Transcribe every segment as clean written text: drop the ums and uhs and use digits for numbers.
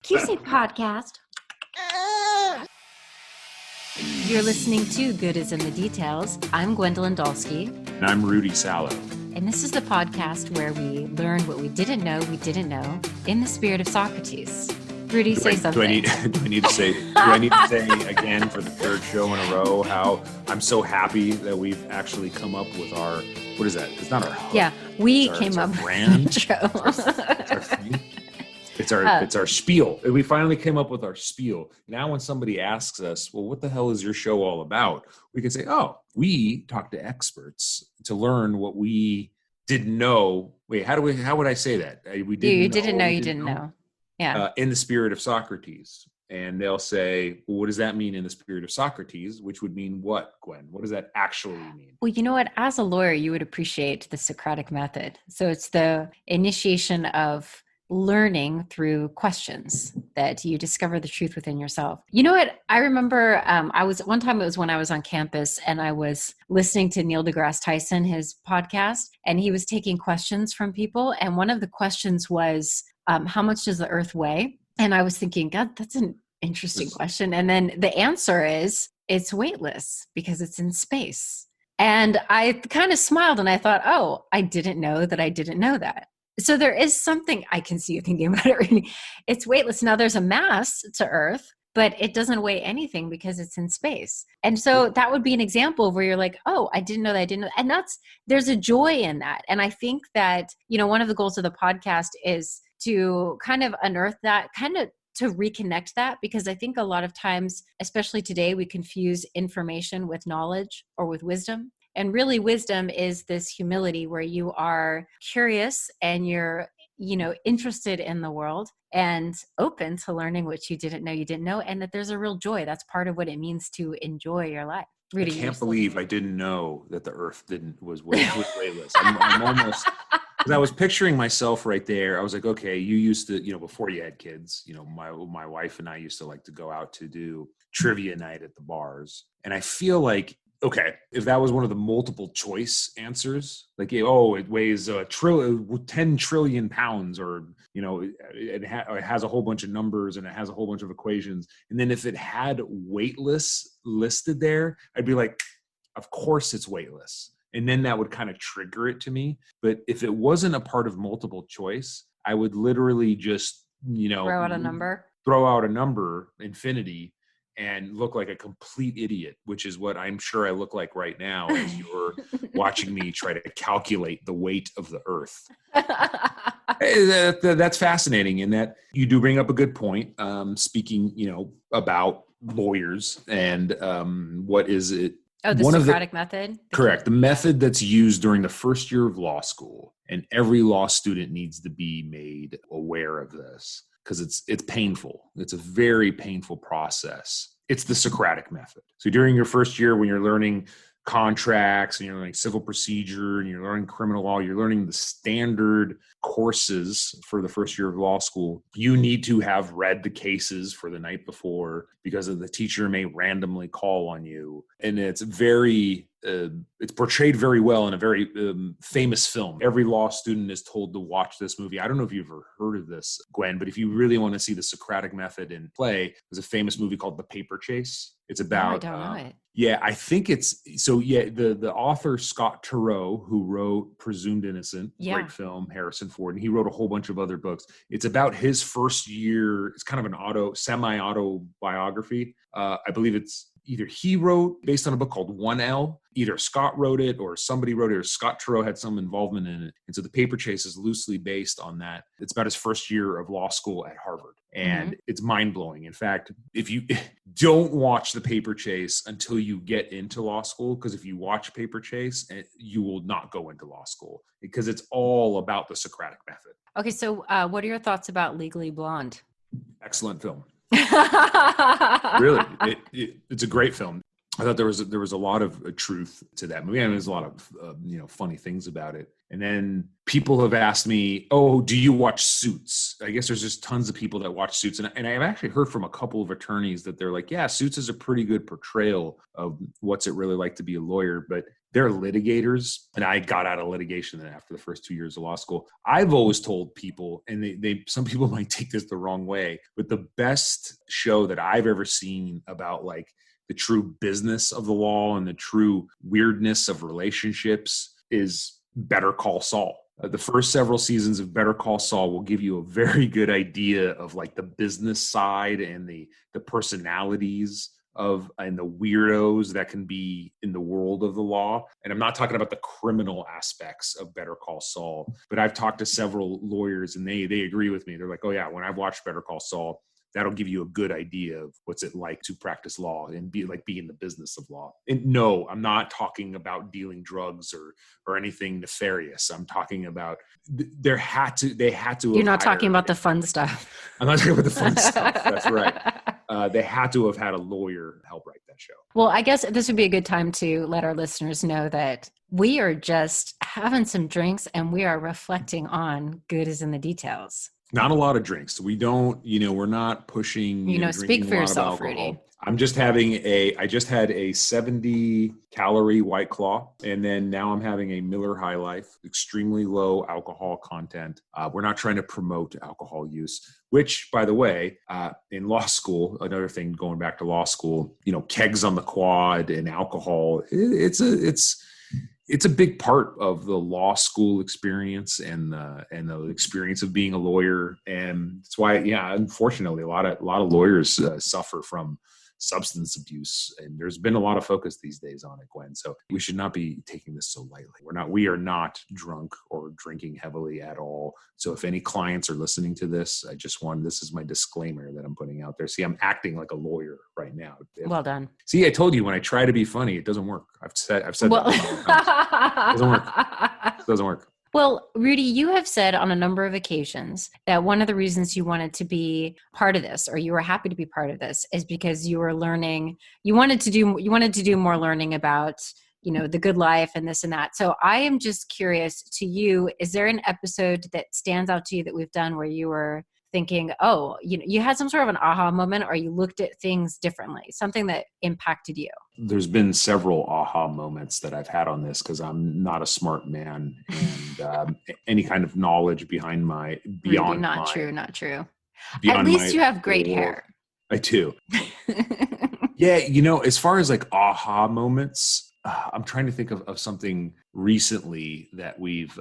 QC podcast. You're listening to Good is in the Details. I'm Gwendolyn Dolske. And I'm Rudy Salo. And this is the podcast where we learn what we didn't know in the spirit of Socrates. Rudy, say something. Do I need to say again for the third show in a row how I'm so happy that we've actually come up with our, what is that? It's not our hook. Yeah, we came up with brand. It's our It's our spiel. We finally came up with our spiel. Now when somebody asks us, well, what the hell is your show all about? We can say, oh, we talk to experts to learn what we didn't know. Wait, how would I say that? We didn't you didn't know. Yeah. In the spirit of Socrates. And they'll say, well, what does that mean in the spirit of Socrates? Which would mean what, Gwen? What does that actually mean? Well, you know what? As a lawyer, you would appreciate the Socratic method. So it's the initiation of learning through questions that you discover the truth within yourself. You know what? I remember it was when I was on campus and I was listening to Neil deGrasse Tyson, his podcast, and he was taking questions from people. And one of the questions was, how much does the earth weigh? And I was thinking, God, that's an interesting question. And then the answer is it's weightless because it's in space. And I kind of smiled and I thought, oh, I didn't know that I didn't know that. So there is something I can see you thinking about it. Really. It's weightless. Now there's a mass to Earth, but it doesn't weigh anything because it's in space. And so that would be an example where you're like, oh, I didn't know that. I didn't know. And there's a joy in that. And I think that, one of the goals of the podcast is to kind of unearth that, kind of to reconnect that, because I think a lot of times, especially today, we confuse information with knowledge or with wisdom. And really wisdom is this humility where you are curious and you're, interested in the world and open to learning what you didn't know, and that there's a real joy. That's part of what it means to enjoy your life. Rudy, I can't believe I didn't know that the earth was weightless. I'm almost, because I was picturing myself right there. I was like, okay, you used to, before you had kids, my wife and I used to like to go out to do trivia night at the bars. And I feel like, okay, if that was one of the multiple choice answers, like, it weighs 10 trillion pounds, or, it has a whole bunch of numbers and it has a whole bunch of equations. And then if it had weightless listed there, I'd be like, of course it's weightless. And then that would kind of trigger it to me. But if it wasn't a part of multiple choice, I would literally just, throw out a number, infinity, and look like a complete idiot, which is what I'm sure I look like right now as you're watching me try to calculate the weight of the earth. That's fascinating in that you do bring up a good point, speaking, about lawyers and what is it? Oh, the Socratic method? Correct. The method that's used during the first year of law school. And every law student needs to be made aware of this, because it's painful. It's a very painful process. It's the Socratic method. So during your first year, when you're learning contracts and you're learning civil procedure and you're learning criminal law, you're learning the standard courses for the first year of law school. You need to have read the cases for the night before, because the teacher may randomly call on you. And it's it's portrayed very well in a very famous film. Every law student is told to watch this movie. I don't know if you've ever heard of this, Gwen, but if you really want to see the Socratic method in play, there's a famous movie called The Paper Chase. It's about, I don't know it. Yeah, I think it's, so yeah, the author Scott Turow, who wrote Presumed Innocent, great film, Harrison Ford, and he wrote a whole bunch of other books. It's about his first year. It's kind of an semi-autobiography. I believe it's either he wrote based on a book called 1L, either Scott wrote it or somebody wrote it, or Scott Turow had some involvement in it. And so The Paper Chase is loosely based on that. It's about his first year of law school at Harvard. And It's mind-blowing. In fact, if you don't watch The Paper Chase until you get into law school, because if you watch Paper Chase, you will not go into law school, because it's all about the Socratic method. Okay, so what are your thoughts about Legally Blonde? Excellent film. Really, it's a great film. I thought there was a lot of truth to that movie. I mean, there's a lot of funny things about it. And then people have asked me, "Oh, do you watch Suits?" I guess there's just tons of people that watch Suits, and I've actually heard from a couple of attorneys that they're like, "Yeah, Suits is a pretty good portrayal of what's it really like to be a lawyer." But they're litigators, and I got out of litigation after the first 2 years of law school. I've always told people, and they some people might take this the wrong way, but the best show that I've ever seen about like the true business of the law and the true weirdness of relationships is Better Call Saul. The first several seasons of Better Call Saul will give you a very good idea of like the business side and the personalities of and the weirdos that can be in the world of the law. And I'm not talking about the criminal aspects of Better Call Saul, but I've talked to several lawyers and they agree with me. They're like, "Oh yeah, when I've watched Better Call Saul, that'll give you a good idea of what's it like to practice law and be in the business of law." And no, I'm not talking about dealing drugs or anything nefarious. I'm talking about they had to. You're not talking about the fun stuff. I'm not talking about the fun stuff. That's right. They had to have had a lawyer help write that show. Well, I guess this would be a good time to let our listeners know that we are just having some drinks and we are reflecting on good is in the details. Not a lot of drinks. We don't, we're not pushing, speak for yourself, Rudy. I just had a 70 calorie White Claw, and then now I'm having a Miller High Life, extremely low alcohol content. We're not trying to promote alcohol use, which, by the way, in law school, another thing going back to law school, kegs on the quad and alcohol, it's a big part of the law school experience and the experience of being a lawyer. And that's why, unfortunately, a lot of lawyers suffer from substance abuse. And there's been a lot of focus these days on it, Gwen. So we should not be taking this so lightly. We are not drunk or drinking heavily at all. So if any clients are listening to this, this is my disclaimer that I'm putting out there. See, I'm acting like a lawyer right now. Well done. See, I told you when I try to be funny, it doesn't work. I've said that. It doesn't work. It doesn't work. Well, Rudy, you have said on a number of occasions that one of the reasons you wanted to be part of this, or you were happy to be part of this, is because you were learning, you wanted to do more learning about, the good life and this and that. So I am just curious to you, is there an episode that stands out to you that we've done where you were thinking, oh, you had some sort of an aha moment, or you looked at things differently, something that impacted you? There's been several aha moments that I've had on this because I'm not a smart man, and any kind of knowledge beyond Rudy, not true. At least you have great hair. I do. Yeah, as far as like aha moments, I'm trying to think of something recently that we've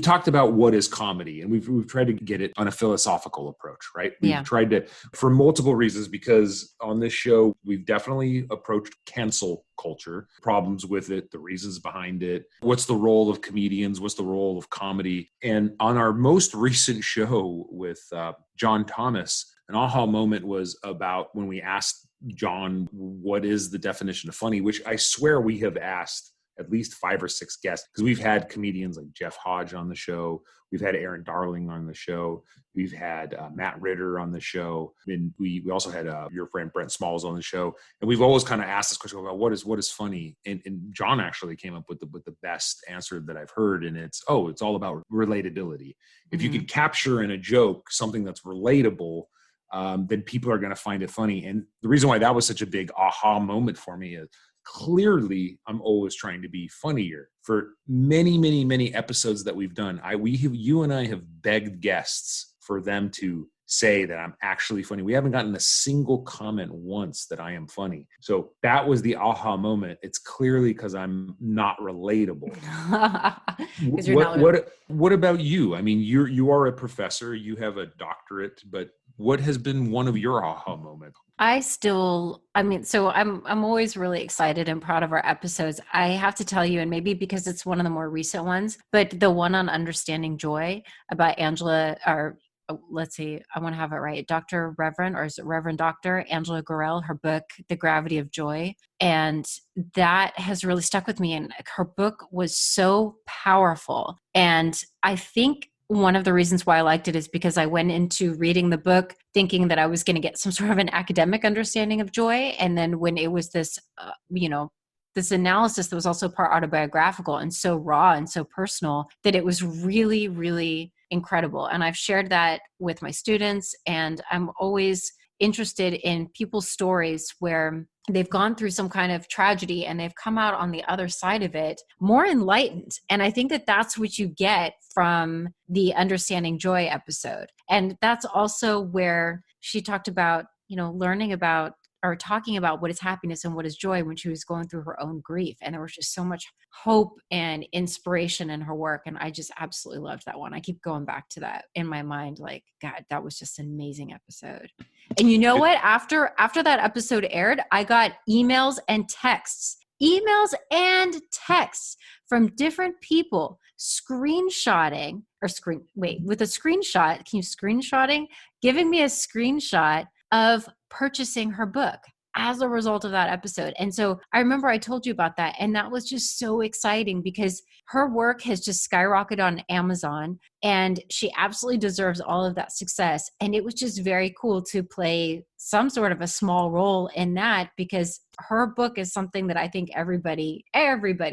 talked about what is comedy, and we've tried to get it on a philosophical approach, right? We've tried to, for multiple reasons, because on this show, we've definitely approached cancel culture, problems with it, the reasons behind it, what's the role of comedians, what's the role of comedy. And on our most recent show with John Thomas, an aha moment was about when we asked John, what is the definition of funny, which I swear we have asked at least 5 or 6 guests, because we've had comedians like Jeff Hodge on the show. We've had Aaron Darling on the show. We've had Matt Ritter on the show. And we also had your friend Brent Smalls on the show. And we've always kind of asked this question about what is funny. And John actually came up with the best answer that I've heard. And it's all about relatability. If you could capture in a joke something that's relatable, then people are going to find it funny. And the reason why that was such a big aha moment for me is clearly I'm always trying to be funnier. For many, many, many episodes that we've done, you and I have begged guests for them to say that I'm actually funny. We haven't gotten a single comment once that I am funny. So that was the aha moment. It's clearly because I'm not relatable. What about you? I mean, you are a professor, you have a doctorate, but what has been one of your aha moments? So I'm always really excited and proud of our episodes. I have to tell you, and maybe because it's one of the more recent ones, but the one on understanding joy about Angela, or let's see, I want to have it right. Dr. Reverend, or is it Reverend Dr. Angela Gorel, her book, The Gravity of Joy. And that has really stuck with me. And her book was so powerful. And I think one of the reasons why I liked it is because I went into reading the book thinking that I was going to get some sort of an academic understanding of joy. And then when it was this, this analysis that was also part autobiographical and so raw and so personal, that it was really, really incredible. And I've shared that with my students, and I'm always interested in people's stories where they've gone through some kind of tragedy and they've come out on the other side of it more enlightened. And I think that that's what you get from the Understanding Joy episode. And that's also where she talked about, learning about or talking about what is happiness and what is joy when she was going through her own grief. And there was just so much hope and inspiration in her work. And I just absolutely loved that one. I keep going back to that in my mind, like, God, that was just an amazing episode. And you know what? After that episode aired, I got emails and texts from different people screenshotting with a screenshot. Can you screenshotting? Giving me a screenshot of purchasing her book as a result of that episode. And so I remember I told you about that. And that was just so exciting because her work has just skyrocketed on Amazon and she absolutely deserves all of that success. And it was just very cool to play some sort of a small role in that because her book is something that I think everybody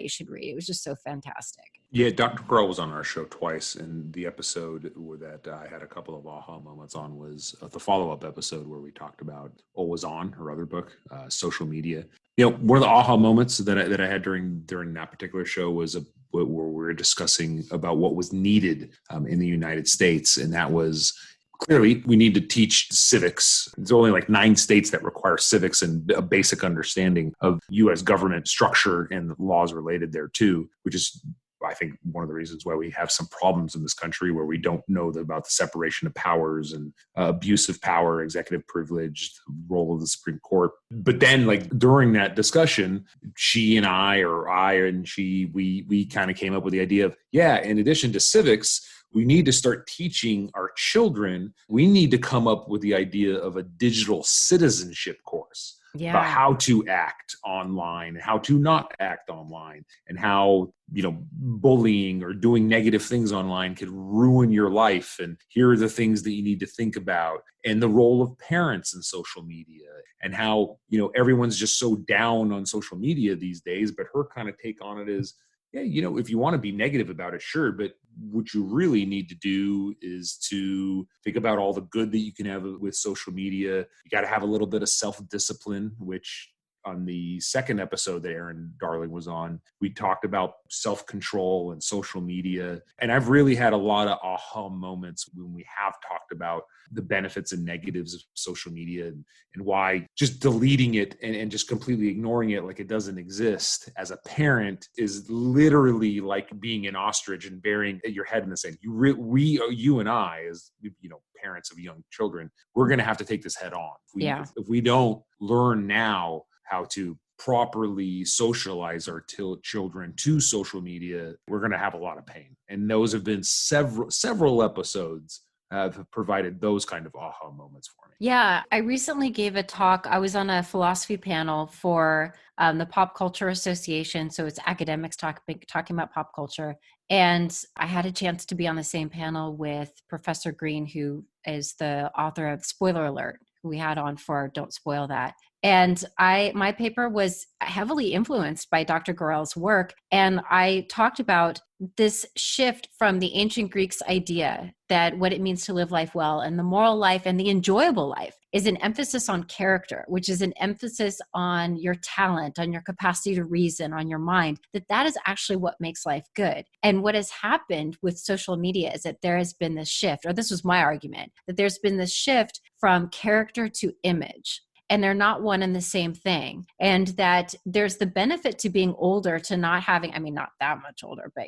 should read. It was just so fantastic. Yeah, Dr. Grohl was on our show twice, and the episode that I had a couple of aha moments on was the follow-up episode where we talked about Always On, her other book, social media. One of the aha moments that I had during that particular show was where we were discussing about what was needed in the United States, and that was clearly we need to teach civics. There's only like 9 states that require civics and a basic understanding of U.S. government structure and the laws related there too, which is I think one of the reasons why we have some problems in this country where we don't know about the separation of powers and abuse of power, executive privilege, the role of the Supreme Court. But then like during that discussion, she and I, or I and she, we kind of came up with the idea of, in addition to civics, we need to start teaching our children. We need to come up with the idea of a digital citizenship course. Yeah. About how to act online, how to not act online, and how, bullying or doing negative things online can ruin your life. And here are the things that you need to think about, and the role of parents in social media, and how, everyone's just so down on social media these days. But her kind of take on it is, if you want to be negative about it, sure. But what you really need to do is to think about all the good that you can have with social media. You got to have a little bit of self-discipline, which on the second episode that Aaron Darling was on, we talked about self-control and social media. And I've really had a lot of aha moments when we have talked about the benefits and negatives of social media and why just deleting it and just completely ignoring it like it doesn't exist as a parent is literally like being an ostrich and burying your head in the sand. You and I, as parents of young children, we're going to have to take this head on. If we don't learn now how to properly socialize our children to social media, we're going to have a lot of pain. And those have been several episodes have provided those kind of aha moments for me. Yeah, I recently gave a talk. I was on a philosophy panel for the Pop Culture Association. So it's academics talking about pop culture. And I had a chance to be on the same panel with Professor Green, who is the author of Spoiler Alert, who we had on for Don't Spoil That. And my paper was heavily influenced by Dr. Gorel's work. And I talked about this shift from the ancient Greeks idea that what it means to live life well and the moral life and the enjoyable life is an emphasis on character, which is an emphasis on your talent, on your capacity to reason, on your mind, that is actually what makes life good. And what has happened with social media is that there has been this shift, or this was my argument, that there's been this shift from character to image. And they're not one and the same thing. And that there's the benefit to being older, to not having, not that much older, but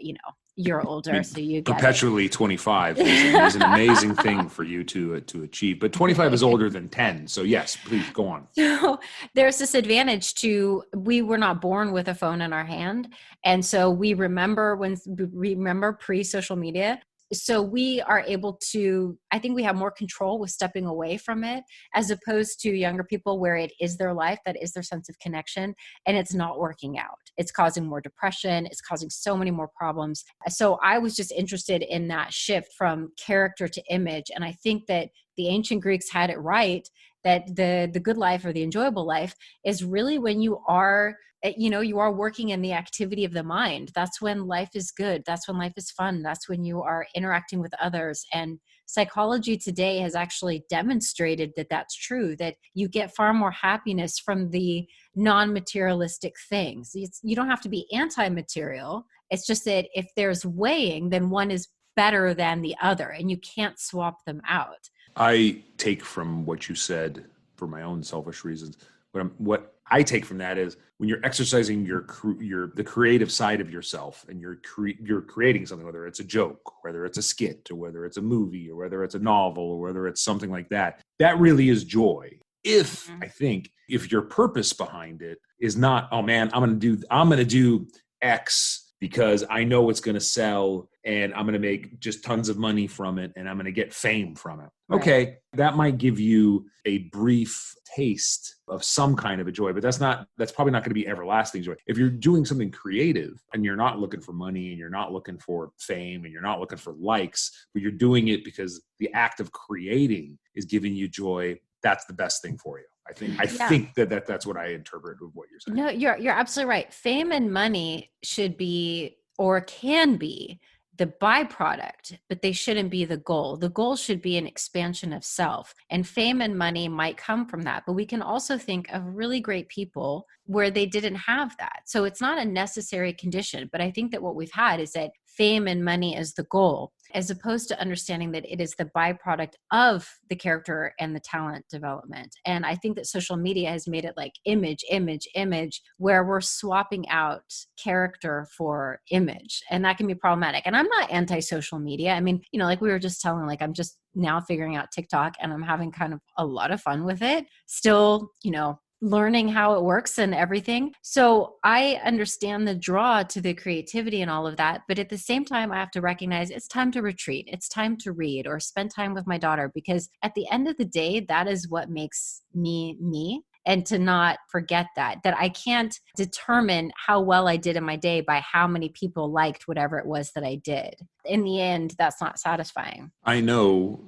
you're older, so you get perpetually 25 is an amazing thing for you to achieve. But 25 is older than 10. So yes, please go on. So there's this advantage we were not born with a phone in our hand. And so we remember pre-social media. So we are able to, I think we have more control with stepping away from it, as opposed to younger people where it is their life, that is their sense of connection, and it's not working out. It's causing more depression. It's causing so many more problems. So I was just interested in that shift from character to image. And I think that the ancient Greeks had it right, that the good life or the enjoyable life is really when you are, you are working in the activity of the mind. That's when life is good. That's when life is fun. That's when you are interacting with others. And psychology today has actually demonstrated that that's true, that you get far more happiness from the non-materialistic things. You don't have to be anti-material. It's just that if there's weighing, then one is better than the other, and you can't swap them out. I take from what you said, for my own selfish reasons, what I take from that is when you're exercising the creative side of yourself, and you're creating something, whether it's a joke, whether it's a skit, or whether it's a movie, or whether it's a novel, or whether it's something like that, that really is joy. I think if your purpose behind it is not, oh man, I'm going to do X because I know it's going to sell and I'm going to make just tons of money from it and I'm going to get fame from it. Right. Okay, that might give you a brief taste of some kind of a joy, but that's probably not going to be everlasting joy. If you're doing something creative and you're not looking for money and you're not looking for fame and you're not looking for likes, but you're doing it because the act of creating is giving you joy, that's the best thing for you. I think that's what I interpret of what you're saying. No, you're absolutely right. Fame and money should be, or can be, the byproduct, but they shouldn't be the goal. The goal should be an expansion of self, and fame and money might come from that. But we can also think of really great people where they didn't have that. So it's not a necessary condition, but I think that what we've had is that fame and money is the goal, as opposed to understanding that it is the byproduct of the character and the talent development. And I think that social media has made it like image, where we're swapping out character for image. And that can be problematic. And I'm not anti-social media. I mean, like we were just telling, like I'm just now figuring out TikTok and I'm having kind of a lot of fun with it. Still, learning how it works and everything. So I understand the draw to the creativity and all of that. But at the same time, I have to recognize it's time to retreat. It's time to read or spend time with my daughter, because at the end of the day, that is what makes me me. And to not forget that I can't determine how well I did in my day by how many people liked whatever it was that I did. In the end, that's not satisfying. I know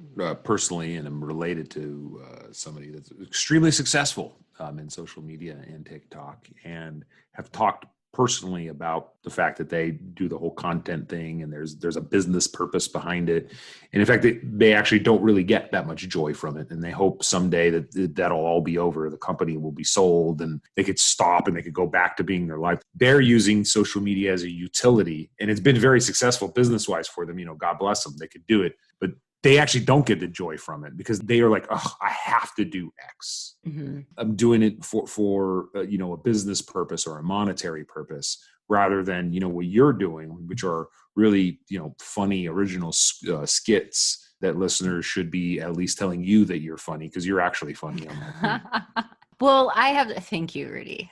personally, and I'm related to somebody that's extremely successful in social media and TikTok, and have talked personally about the fact that they do the whole content thing and there's a business purpose behind it. And in fact, they actually don't really get that much joy from it. And they hope someday that'll all be over. The company will be sold and they could stop and they could go back to being their life. They're using social media as a utility, and it's been very successful business-wise for them. God bless them. They could do it, but they actually don't get the joy from it because they are like, oh, I have to do X. Mm-hmm. I'm doing it for a business purpose or a monetary purpose, rather than, what you're doing, which are really, funny, original skits that listeners should be at least telling you that you're funny, because you're actually funny on that. Well, thank you, Rudy.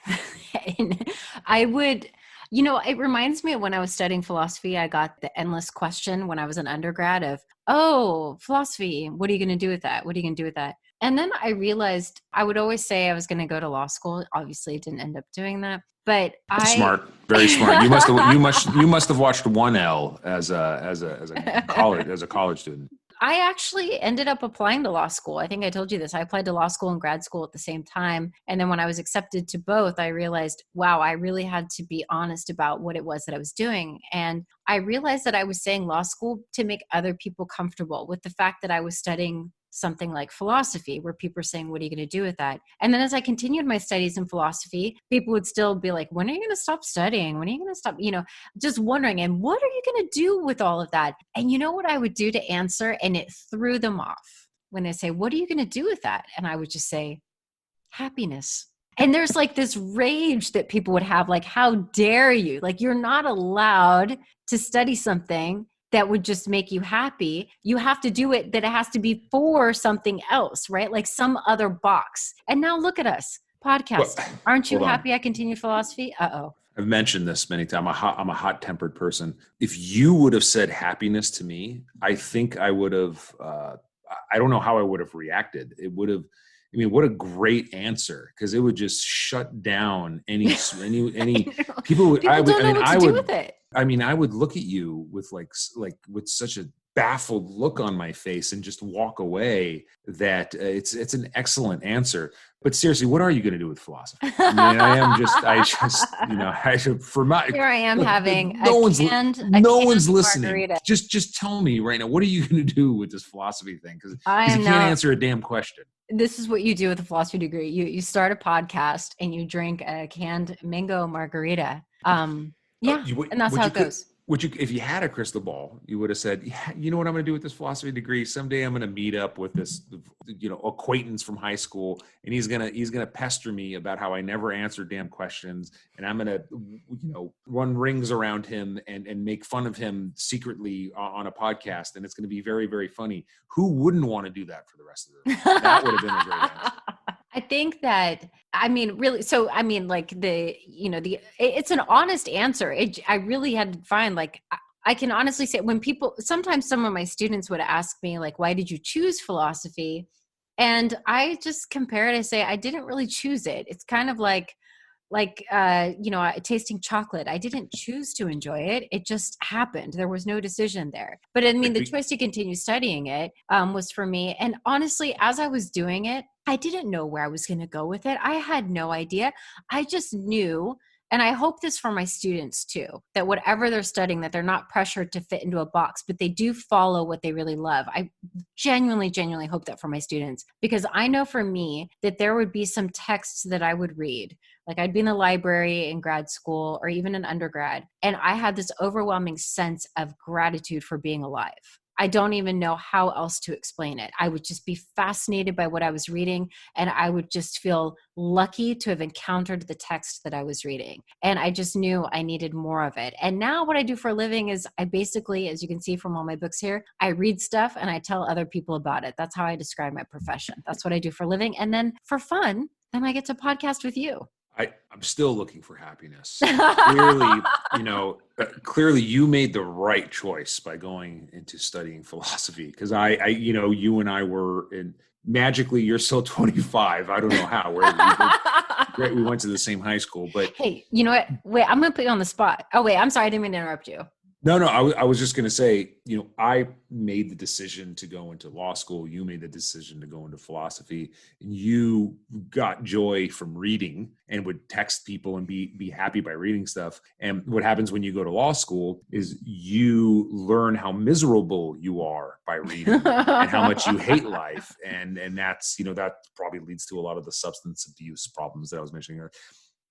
And I would... it reminds me of when I was studying philosophy. I got the endless question when I was an undergrad of, oh, philosophy, what are you going to do with that? What are you going to do with that? And then I realized I would always say I was going to go to law school. Obviously, didn't end up doing that. But smart, very smart. You must have watched 1L as a college student. I actually ended up applying to law school. I think I told you this. I applied to law school and grad school at the same time. And then when I was accepted to both, I realized, wow, I really had to be honest about what it was that I was doing. And I realized that I was saying law school to make other people comfortable with the fact that I was studying something like philosophy, where people are saying, what are you going to do with that? And then as I continued my studies in philosophy, people would still be like, when are you going to stop studying? When are you going to stop, just wondering, and what are you going to do with all of that? And you know what I would do to answer? And it threw them off when they say, what are you going to do with that? And I would just say, happiness. And there's like this rage that people would have, like, how dare you? Like, you're not allowed to study something that would just make you happy. You have to do it, that it has to be for something else, right? Like some other box. And now look at us, podcast. Aren't you happy I continue philosophy? Uh-oh. I've mentioned this many times. I'm a hot-tempered person. If you would have said happiness to me, I think I would have. I don't know how I would have reacted. It would have. I mean, what a great answer, because it would just shut down any people. People don't know what to do with it. I mean, I would look at you with like with such a baffled look on my face and just walk away. That it's an excellent answer. But seriously, what are you going to do with philosophy? I mean, Here I am having no one's listening. margarita. Just tell me right now, what are you going to do with this philosophy thing? Because you can't answer a damn question. This is what you do with a philosophy degree. You start a podcast and you drink a canned mango margarita. And that's how it goes. If you had a crystal ball, you would have said, yeah, you know what I'm going to do with this philosophy degree? Someday I'm going to meet up with this, acquaintance from high school, and he's going to pester me about how I never answered damn questions, and I'm going to, run rings around him and make fun of him secretly on a podcast, and it's going to be very, very funny. Who wouldn't want to do that for the rest of their life? That would have been a great answer. I think that, it's an honest answer. I really had to find, I can honestly say, sometimes some of my students would ask me, like, why did you choose philosophy? And I just compare it. I say, I didn't really choose it. It's kind of like tasting chocolate. I didn't choose to enjoy it. It just happened. There was no decision there. But I mean, the choice to continue studying it was for me. And honestly, as I was doing it, I didn't know where I was going to go with it. I had no idea. I just knew, and I hope this for my students too, that whatever they're studying, that they're not pressured to fit into a box, but they do follow what they really love. I genuinely hope that for my students, because I know for me that there would be some texts that I would read. Like, I'd be in the library in grad school or even in undergrad, and I had this overwhelming sense of gratitude for being alive. I don't even know how else to explain it. I would just be fascinated by what I was reading, and I would just feel lucky to have encountered the text that I was reading. And I just knew I needed more of it. And now what I do for a living is I basically, as you can see from all my books here, I read stuff and I tell other people about it. That's how I describe my profession. That's what I do for a living. And then for fun, then I get to podcast with you. I'm still looking for happiness. Clearly you made the right choice by going into studying philosophy, because you and I were magically, you're still 25. I don't know how. We went to the same high school, but hey, you know what? Wait, I'm going to put you on the spot. Oh, wait, I'm sorry. I didn't mean to interrupt you. No, I was just going to say, I made the decision to go into law school. You made the decision to go into philosophy, and you got joy from reading and would text people and be happy by reading stuff. And what happens when you go to law school is you learn how miserable you are by reading and how much you hate life. And that's, that probably leads to a lot of the substance abuse problems that I was mentioning earlier.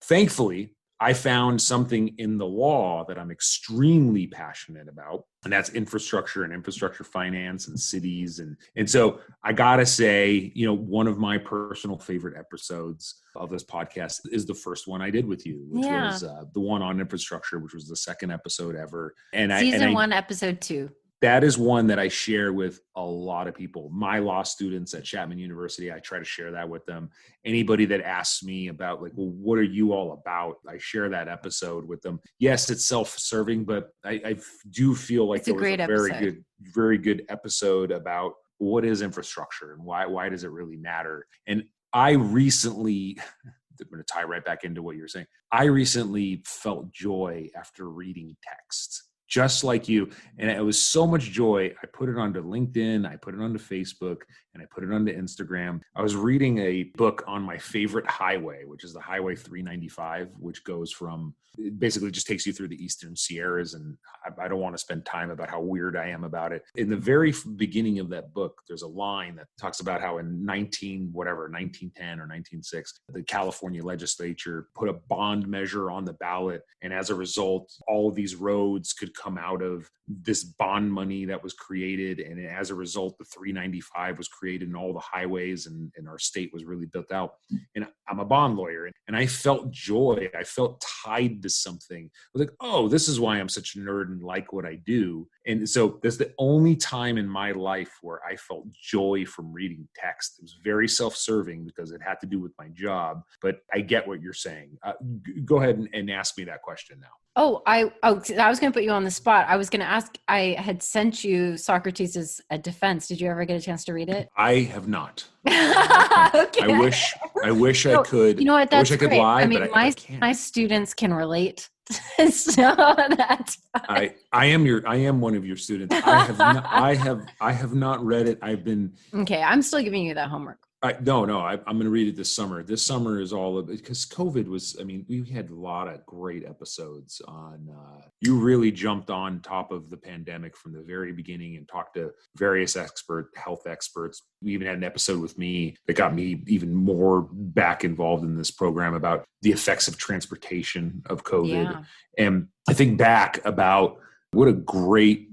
Thankfully, I found something in the law that I'm extremely passionate about, and that's infrastructure and infrastructure finance and cities. And so I gotta say, one of my personal favorite episodes of this podcast is the first one I did with you, which was the one on infrastructure, which was the second episode ever. And Season 1, episode 2. That is one that I share with a lot of people. My law students at Chapman University, I try to share that with them. Anybody that asks me about, like, well, what are you all about? I share that episode with them. Yes, it's self-serving, but I do feel like it's a very good episode about what is infrastructure and why does it really matter. And I recently, I'm going to tie right back into what you're saying. I recently felt joy after reading text. Just like you. And it was so much joy. I put it onto LinkedIn, I put it onto Facebook, and I put it onto Instagram. I was reading a book on my favorite highway, which is the Highway 395, which goes from, it basically just takes you through the Eastern Sierras. And I don't want to spend time about how weird I am about it. In the very beginning of that book, there's a line that talks about how in 1910 or 1906, the California legislature put a bond measure on the ballot. And as a result, all of these roads could come out of this bond money that was created. And as a result, the 395 was created and all the highways and our state was really built out. And I'm a bond lawyer and I felt joy. I felt tied to something. I was like, oh, this is why I'm such a nerd and like what I do. And so that's the only time in my life where I felt joy from reading text. It was very self-serving because it had to do with my job, but I get what you're saying. Go ahead and ask me that question now. I was going to put you on the spot. I was going to ask, I had sent you Socrates as a defense. Did you ever get a chance to read it? I have not. Okay. I wish I could. You know what? I wish That's I could great. lie, I mean, but I can't. my students can relate. So that's fine. I am one of your students. I have not read it. I've been Okay. I'm still giving you that homework. No, I'm going to read it this summer. This summer is all of it because COVID was, I mean, we had a lot of great episodes on, you really jumped on top of the pandemic from the very beginning and talked to various health experts. We even had an episode with me that got me even more back involved in this program about the effects of transportation of COVID. Yeah. And I think back about what a great,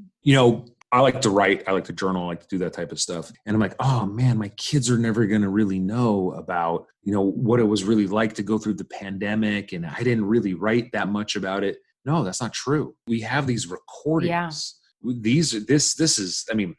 I like to write, I like to journal, I like to do that type of stuff. And I'm like, oh man, my kids are never going to really know about, what it was really like to go through the pandemic. And I didn't really write that much about it. No, that's not true. We have these recordings. Yeah. This is, I mean,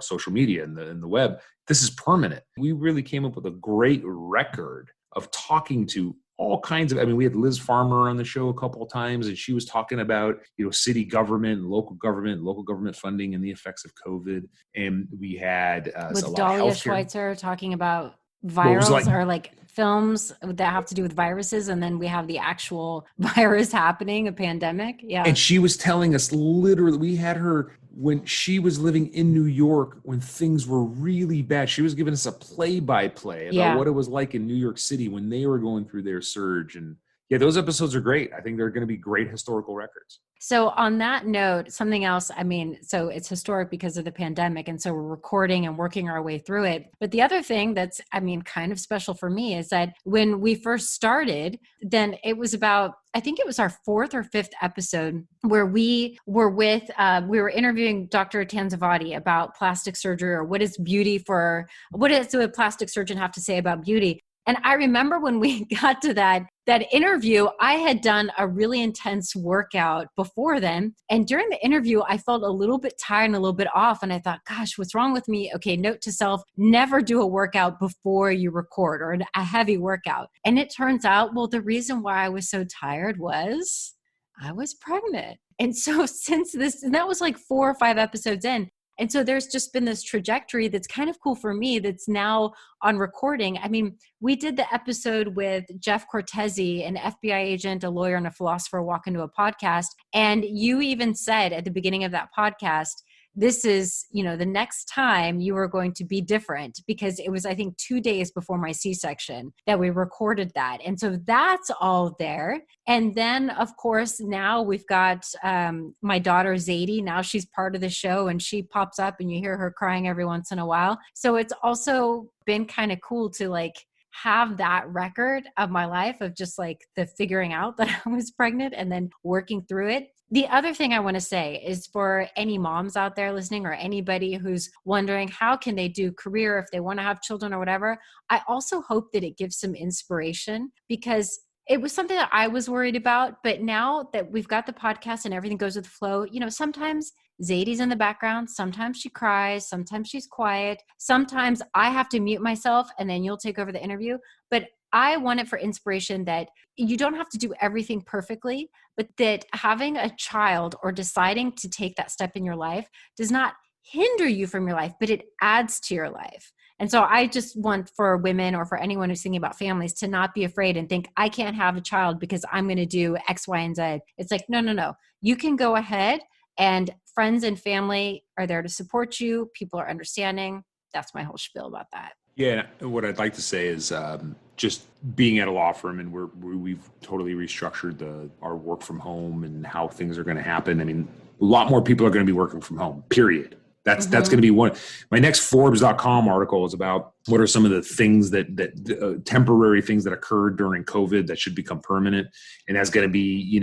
social media and the web, this is permanent. We really came up with a great record of talking to all kinds of, I mean, we had Liz Farmer on the show a couple of times, and she was talking about, city government and local government funding and the effects of COVID. And we had with Dahlia Schweitzer talking about virals or like films that have to do with viruses. And then we have the actual virus happening, a pandemic. Yeah. And she was telling us literally, we had her when she was living in New York when things were really bad. She was giving us a play-by-play about what it was like in New York City when they were going through their surge. And yeah, those episodes are great. I think they're going to be great historical records. So on that note, something else, I mean, so it's historic because of the pandemic. And so we're recording and working our way through it. But the other thing that's, I mean, kind of special for me is that when we first started, then it was about, I think it was our 4th or 5th episode where we were we were interviewing Dr. Tanzavati about plastic surgery or what does a plastic surgeon have to say about beauty? And I remember when we got to that interview, I had done a really intense workout before then. And during the interview, I felt a little bit tired and a little bit off. And I thought, gosh, what's wrong with me? Okay, note to self, never do a workout before you record or a heavy workout. And it turns out, well, the reason why I was so tired was I was pregnant. And so and that was like 4 or 5 episodes in. And so there's just been this trajectory that's kind of cool for me that's now on recording. I mean, we did the episode with Jeff Cortese, an FBI agent, a lawyer, and a philosopher walk into a podcast. And you even said at the beginning of that podcast, this is, the next time you are going to be different because it was, I think, 2 days before my C-section that we recorded that. And so that's all there. And then, of course, now we've got my daughter, Zadie. Now she's part of the show and she pops up and you hear her crying every once in a while. So it's also been kind of cool to have that record of my life of just the figuring out that I was pregnant and then working through it. The other thing I want to say is for any moms out there listening or anybody who's wondering how can they do career if they want to have children or whatever, I also hope that it gives some inspiration because it was something that I was worried about. But now that we've got the podcast and everything goes with the flow, sometimes Zadie's in the background. Sometimes she cries. Sometimes she's quiet. Sometimes I have to mute myself and then you'll take over the interview. But I want it for inspiration that you don't have to do everything perfectly, but that having a child or deciding to take that step in your life does not hinder you from your life, but it adds to your life. And so I just want for women or for anyone who's thinking about families to not be afraid and think, I can't have a child because I'm going to do X, Y, and Z. It's like, no. You can go ahead and friends and family are there to support you. People are understanding. That's my whole spiel about that. Yeah, what I'd like to say is just being at a law firm and we've totally restructured our work from home and how things are going to happen. I mean, a lot more people are going to be working from home, period. That's going to be one. My next Forbes.com article is about what are some of the things that temporary things that occurred during COVID that should become permanent. And that's going to be,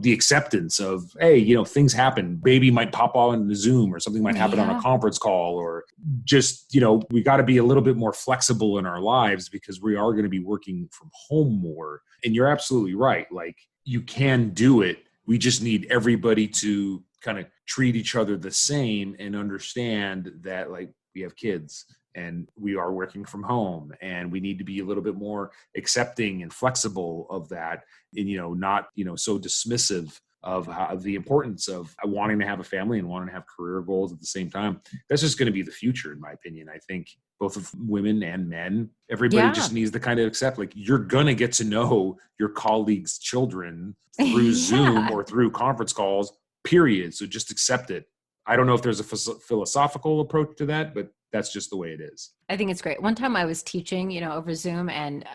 the acceptance of, hey, things happen. Baby might pop on the Zoom or something might happen on a conference call or just, we got to be a little bit more flexible in our lives because we are going to be working from home more. And you're absolutely right. You can do it. We just need everybody to kind of treat each other the same and understand that like we have kids and we are working from home and we need to be a little bit more accepting and flexible of that, and, not, so dismissive of the importance of wanting to have a family and wanting to have career goals at the same time. That's just going to be the future, in my opinion. I think both of women and men, everybody just needs to kind of accept, like, you're going to get to know your colleagues' children through Zoom or through conference calls, period. So just accept it. I don't know if there's a philosophical approach to that, but that's just the way it is. I think it's great. One time I was teaching, over Zoom, and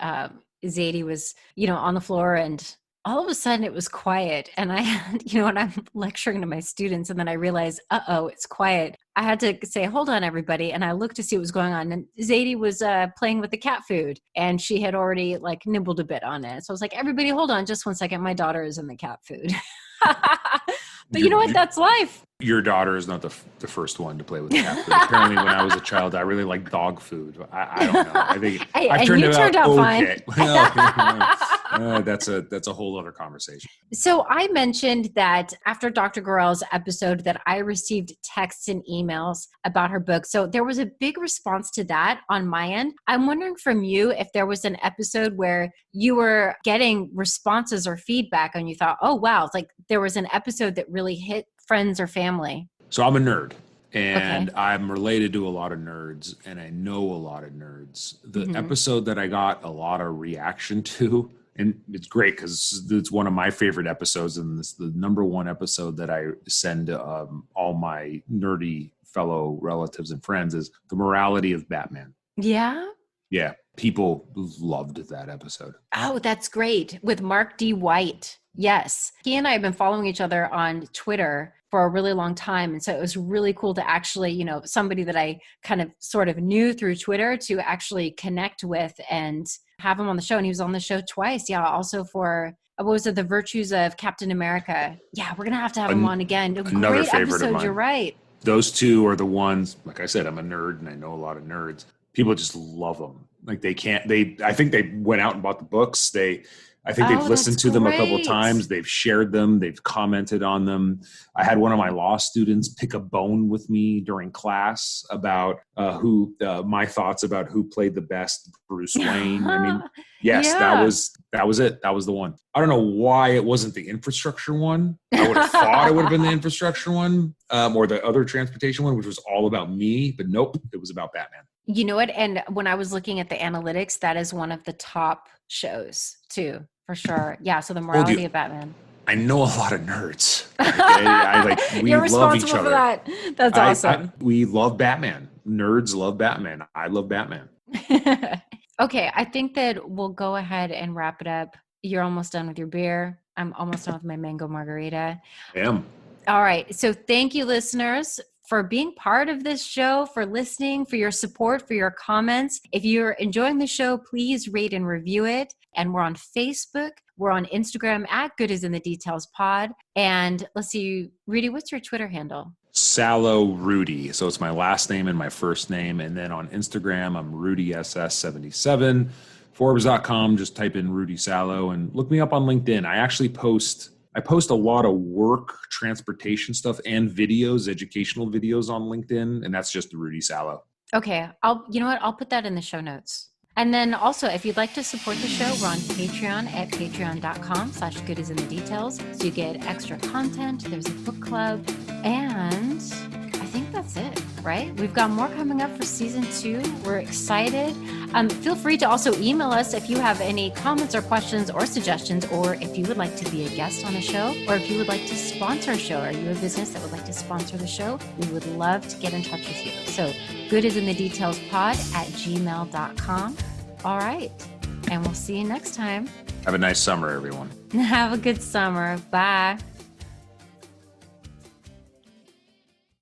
Zadie was, on the floor, and all of a sudden it was quiet. And I had, and I'm lecturing to my students, and then I realized, it's quiet. I had to say, hold on, everybody. And I looked to see what was going on. And Zadie was playing with the cat food, and she had already like nibbled a bit on it. So I was like, everybody, hold on just 1 second. My daughter is in the cat food. But you know what? That's life. Your daughter is not the first one to play with cat food. Apparently, when I was a child, I really liked dog food. I don't know. I think I've turned out okay. Fine. That's a whole other conversation. So I mentioned that after Dr. Gorel's episode that I received texts and emails about her book. So there was a big response to that on my end. I'm wondering from you if there was an episode where you were getting responses or feedback and you thought, oh, wow, it's like there was an episode that really hit friends or family. So I'm a nerd. And I'm related to a lot of nerds, and I know a lot of nerds. The episode that I got a lot of reaction to, and it's great because it's one of my favorite episodes, and it's the number one episode that I send to all my nerdy fellow relatives and friends, is The Morality of Batman. Yeah? Yeah. People loved that episode. Oh, that's great. With Mark D. White. Yes. He and I have been following each other on Twitter for a really long time. And so it was really cool to actually, somebody that I kind of sort of knew through Twitter to actually connect with and have him on the show. And he was on the show twice. Yeah. Also for, what was it? The Virtues of Captain America. Yeah. We're going to have him on again. Another great favorite episode. of mine. You're right. Those two are the ones, like I said, I'm a nerd and I know a lot of nerds. People just love them. Like I think they went out and bought the books. I think they've listened to them a couple of times. They've shared them. They've commented on them. I had one of my law students pick a bone with me during class about my thoughts about who played the best Bruce Wayne. I mean, yes, that was it. That was the one. I don't know why it wasn't the infrastructure one. I would have thought it would have been the infrastructure one, or the other transportation one, which was all about me. But nope, it was about Batman. You know what? And when I was looking at the analytics, that is one of the top shows too, for sure. Yeah. So The Morality of Batman. I know a lot of nerds. Okay? We You're love each responsible other. for that. That's awesome. We love Batman. Nerds love Batman. I love Batman. Okay. I think that we'll go ahead and wrap it up. You're almost done with your beer. I'm almost done with my mango margarita. I am. All right. So thank you, listeners, for being part of this show, for listening, for your support, for your comments. If you're enjoying the show, please rate and review it. And we're on Facebook. We're on Instagram at Good Is in the Details Pod. And let's see, Rudy, what's your Twitter handle? Salo Rudy. So it's my last name and my first name. And then on Instagram, I'm RudySS77. Forbes.com, just type in Rudy Salo and look me up on LinkedIn. I actually post a lot of work, transportation stuff, and videos, educational videos on LinkedIn, and that's just Rudy Salo. Okay. You know what? I'll put that in the show notes. And then also, if you'd like to support the show, we're on Patreon at patreon.com/goodisinthedetails. So you get extra content. There's a book club. And I think that's it, right? We've got more coming up for season 2. We're excited. Feel free to also email us if you have any comments or questions or suggestions, or if you would like to be a guest on the show, or if you would like to sponsor a show. Are you a business that would like to sponsor the show? We would love to get in touch with you. So goodisinthetetailspod@gmail.com. All right. And we'll see you next time. Have a nice summer, everyone. Have a good summer. Bye.